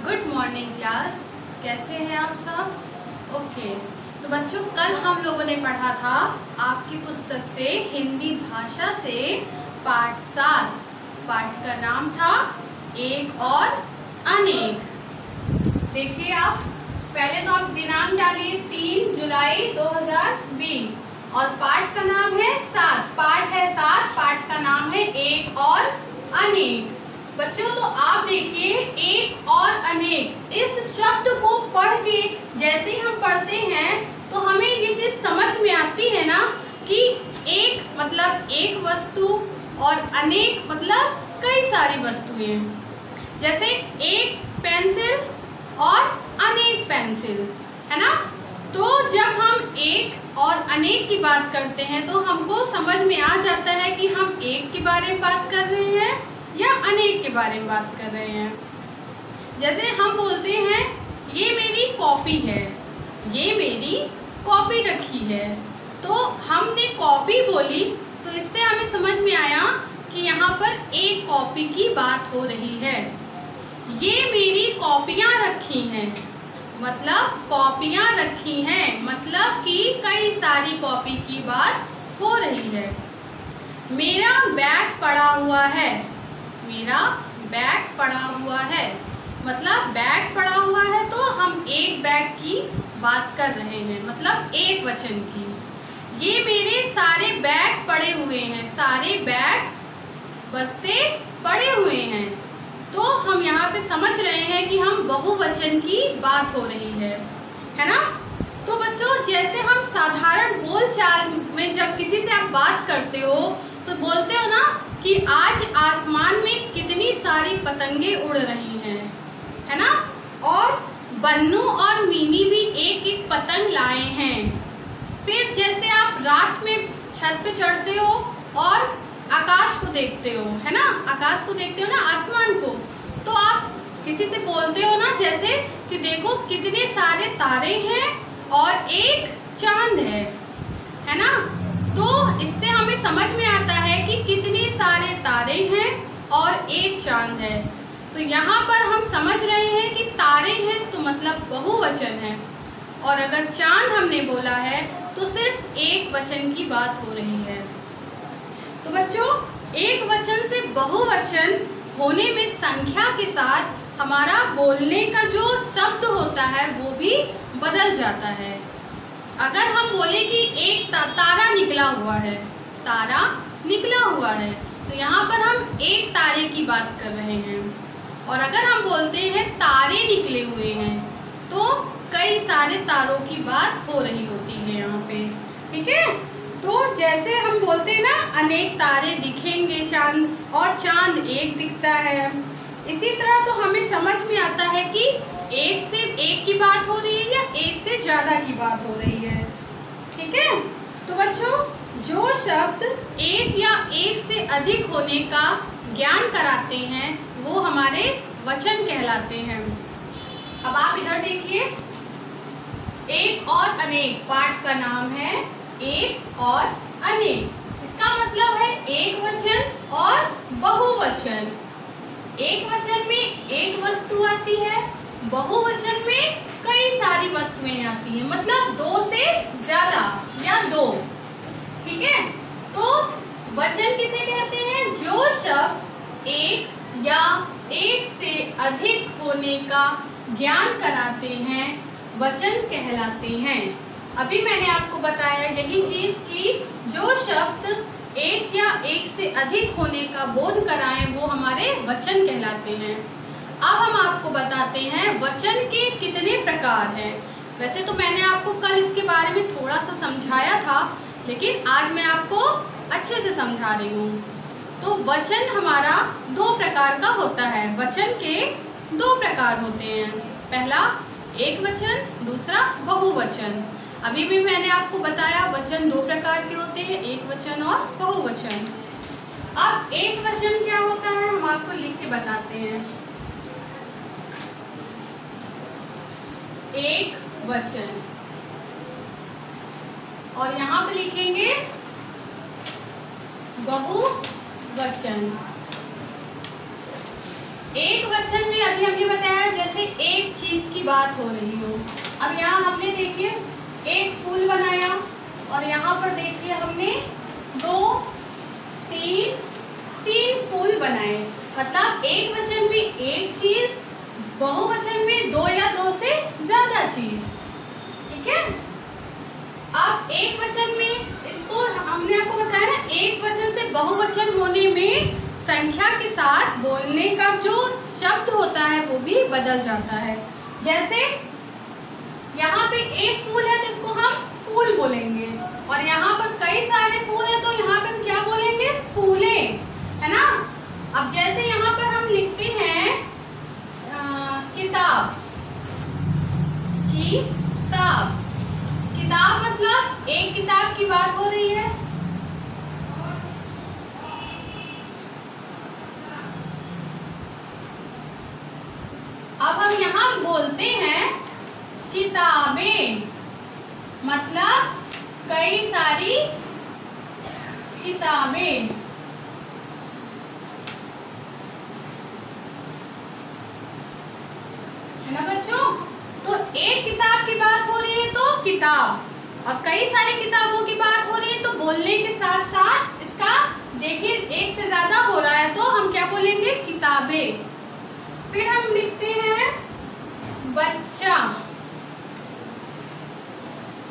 Good morning class, कैसे हैं आप सब? ओके, तो बच्चों कल हम लोगों ने पढ़ा था आपकी पुस्तक से हिंदी भाषा से पाठ 7। पाठ का नाम था एक और अनेक। देखिए आप पहले तो आप दिनांक डालिए 3 जुलाई 2020 और पाठ का नाम है 7। पाठ है 7, पाठ का नाम है एक और अनेक। बच्चों तो आप देखिए एक और अनेक इस शब्द को पढ़ के जैसे ही हम पढ़ते हैं तो हमें ये चीज़ समझ में आती है ना कि एक मतलब एक वस्तु और अनेक मतलब कई सारी वस्तुएं। जैसे एक पेंसिल और अनेक पेंसिल, है ना। तो जब हम एक और अनेक की बात करते हैं तो हमको समझ में आ जाता है कि हम एक के बारे में बात कर रहे हैं या अनेक के बारे में बात कर रहे हैं। जैसे हम बोलते हैं ये मेरी कॉपी है, ये मेरी कॉपी रखी है, तो हमने कॉपी बोली तो इससे हमें समझ में आया कि यहाँ पर एक कॉपी की बात हो रही है। ये मेरी कॉपियाँ रखी हैं, मतलब कॉपियाँ रखी हैं मतलब कि कई सारी कॉपी की बात हो रही है। मेरा बैग पड़ा हुआ है, मेरा बैग पड़ा हुआ है मतलब बैग पड़ा हुआ है तो हम एक बैग की बात कर रहे हैं, मतलब एक वचन की। ये मेरे सारे बैग पड़े हुए हैं, सारे बैग बस्ते पड़े हुए हैं, तो हम यहाँ पे समझ रहे हैं कि हम बहुवचन की बात हो रही है ना। तो बच्चों जैसे हम साधारण बोलचाल में जब किसी से आप बात करते हो तो बोलते हो ना कि आज आसमान में कितनी सारी पतंगे उड़ रही हैं, है ना। और बन्नू और मीनी भी एक एक पतंग लाए हैं। फिर जैसे आप रात में छत पे चढ़ते हो और आकाश को देखते हो, है ना, आकाश को देखते हो ना, आसमान को, तो आप किसी से बोलते हो ना जैसे कि देखो कितने सारे तारे हैं और एक चांद है ना। तो इससे हमें समझ में आता है कि कितने सारे तारे हैं और एक चांद है। तो यहाँ पर हम समझ रहे हैं कि तारे हैं तो मतलब बहुवचन है, और अगर चांद हमने बोला है तो सिर्फ एक वचन की बात हो रही है। तो बच्चों एक वचन से बहुवचन होने में संख्या के साथ हमारा बोलने का जो शब्द होता है वो भी बदल जाता है। अगर हम बोले कि एक तारा निकला हुआ है, तारा निकला हुआ है, तो यहाँ पर हम एक तारे की बात कर रहे हैं। और अगर हम बोलते हैं तारे निकले हुए हैं तो कई सारे तारों की बात हो रही होती है यहाँ पे, ठीक है। तो जैसे हम बोलते हैं ना अनेक तारे दिखेंगे चांद, और चांद एक दिखता है, इसी तरह तो हमें समझ में आता है कि एक से एक की बात हो रही है या एक से ज़्यादा की बात हो रही है, ठीक है। तो बच्चों जो शब्द एक या एक से अधिक होने का ज्ञान कराते हैं वो हमारे वचन कहलाते हैं। अब आप इधर देखिए, एक और अनेक पाठ का नाम है एक और अनेक। इसका मतलब है एक वचन और बहुवचन। एक वचन में एक वस्तु आती है, बहुवचन में कई सारी वस्तुएं आती हैं, मतलब दो से ज्यादा या दो, ठीक है। तो वचन किसे कहते हैं? जो शब्द एक या एक से अधिक होने का ज्ञान कराते हैं वचन कहलाते हैं। अभी मैंने आपको बताया यही चीज कि जो शब्द एक या एक से अधिक होने का बोध कराएं वो हमारे वचन कहलाते हैं। अब हम आपको बताते हैं वचन के कितने प्रकार हैं। वैसे तो मैंने आपको कल इसके बारे में थोड़ा सा समझाया था, लेकिन आज मैं आपको अच्छे से समझा रही हूँ। तो वचन हमारा दो प्रकार का होता है, वचन के दो प्रकार होते हैं, पहला एक वचन, दूसरा बहुवचन। अभी भी मैंने आपको बताया वचन दो प्रकार के होते हैं, एक वचन और बहुवचन। अब एक वचन क्या होता है हम आपको लिख के बताते हैं। एक वचन, और यहाँ पे लिखेंगे बहुवचन। एक वचन में अभी हमने बताया जैसे बात हो रही हो। अब यहाँ हमने देखिए एक फूल बनाया और यहाँ पर देखिए हमने तीन फूल बनाए। मतलब एक वचन में एक चीज, बहुवचन में दो या दो से ज्यादा चीज। ठीक है। अब एक वचन में इसको हमने आपको बताया ना, एक वचन से बहुवचन होने में संख्या के साथ बोलने का जो शब्द होता है वो भी बदल जाता है। जैसे यहाँ पे एक फूल है तो इसको हम फूल बोलेंगे, और यहाँ पर कई सारे फूल है तो यहाँ पे हम क्या बोलेंगे? फूले, है ना। अब जैसे यहाँ पर हम लिखते हैं किताब, किताब मतलब एक किताब की बात हो रही है। अब हम यहाँ बोलते हैं किताबें, मतलब कई सारी किताबें। है ना बच्चों। तो एक किताब की बात हो रही है तो किताब, और कई सारी किताबों की बात हो रही है तो बोलने के साथ साथ इसका देखिए एक से ज्यादा हो रहा है तो हम क्या बोलेंगे? किताबें। फिर हम लिखते हैं बच्चा,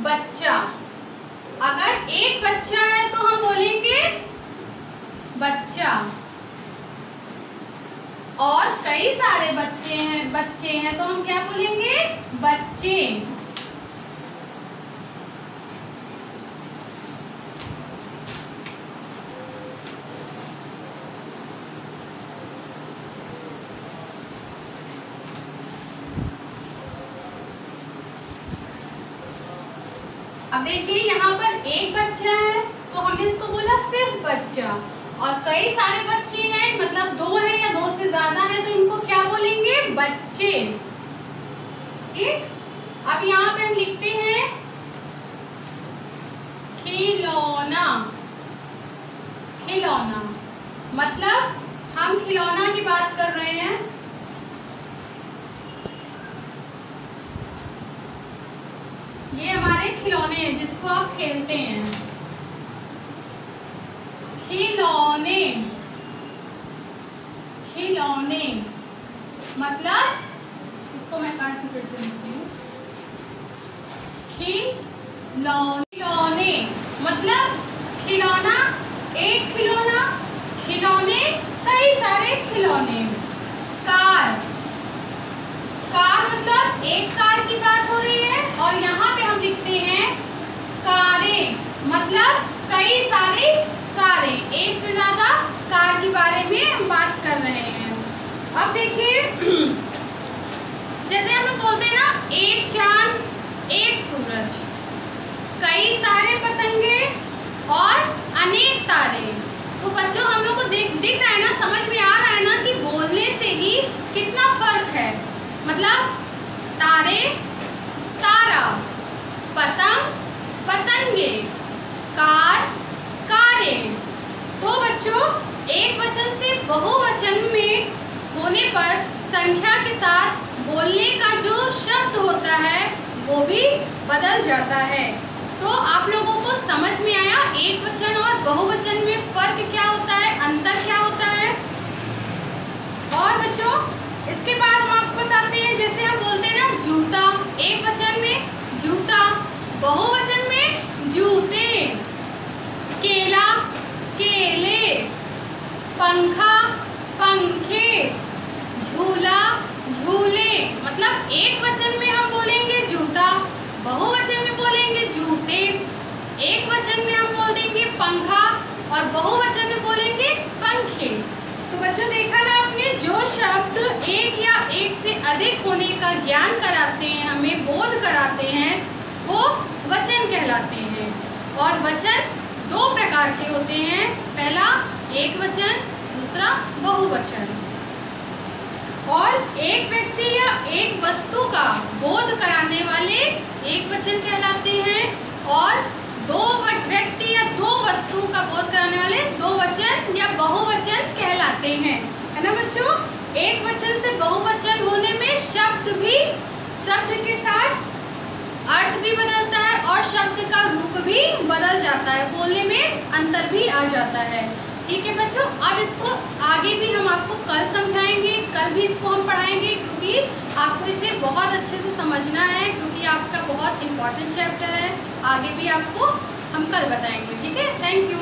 बच्चा। अगर एक बच्चा है तो हम बोलेंगे बच्चा, और कई सारे बच्चे हैं तो हम क्या बोलेंगे? बच्चे। अब देखिए यहाँ पर एक बच्चा है तो हमने इसको बोला सिर्फ बच्चा, और कई सारे बच्चे हैं मतलब दो हैं या दो से ज्यादा हैं तो इनको क्या बोलेंगे? बच्चे। ठीक। अब यहाँ पे हम लिखते हैं खिलौना, खिलौना मतलब हम खिलौना की बात कर रहे हैं। ये हमारे खिलौने हैं जिसको आप खेलते हैं। खिलौने, खिलौने मतलब इसको मैं काट के फिर से लिखती हूँ। खिलौने मतलब खिलौना, एक खिलौना, खिलौने, कई सारे खिलौने। कार, कार मतलब एक कार की बात हो रही है, और यहाँ पे हम लिखते हैं कारें, मतलब कई सारी कारें, एक से ज्यादा कार के बारे में हम बात कर रहे हैं। अब देखिए जैसे हम लोग बोलते हैं ना एक चांद एक सूरज, कई सारे पतंगे और अनेक तारे। तो बच्चों हम लोग को दिख रहा है ना, समझ में आ रहा है ना कि बोलने से ही कितना फर्क है। मतलब तारे, तारा, पतंग, पतंगे, कार, कारें। तो बच्चों एक वचन से बहुवचन में होने पर संख्या के साथ बोलने का जो शब्द होता है वो भी बदल जाता है। तो आप लोगों को समझ में आया एक वचन और बहुवचन में फर्क क्या होता है, अंतर क्या होता है। और बच्चों इसके बाद हम आपको बताते हैं, जैसे हम बोलते हैं ना जूता, एक वचन में जूता, बहुवचन में जूते। केला, केले, पंखा, पंखे, झूला, झूले। मतलब एक वचन में हम बोलेंगे जूता, बहुवचन में बोलेंगे जूते, एक वचन में हम बोल देंगे पंखा और बहुवचन में बोलेंगे पंखे। तो बच्चों देखा ना आपने, जो शब्द एक या एक से अधिक होने का ज्ञान कराते हैं, हमें बोध कराते हैं, वो वचन कहलाते हैं। और वचन दो प्रकार के होते हैं, पहला एक वचन, दूसरा बहुवचन। और एक व्यक्ति या एक वस्तु का बोध कराने वाले एक वचन कहलाते हैं, और दो व्यक्ति या दो वस्तु का बोध कराने वाले दो वचन या बहुवचन कहलाते हैं, है ना बच्चों। एक वचन से बहुवचन होने में शब्द भी शब्द के साथ अर्थ भी बदलता है और शब्द का रूप भी बदल जाता है, बोलने में अंतर भी आ जाता है। ठीक है बच्चों, अब इसको आगे भी हम आपको कल समझाएंगे, कल भी इसको हम पढ़ाएंगे, क्योंकि आपको इसे बहुत अच्छे से समझना है, क्योंकि आपका बहुत इम्पोर्टेंट चैप्टर है। आगे भी आपको हम कल बताएंगे। ठीक है, थैंक यू।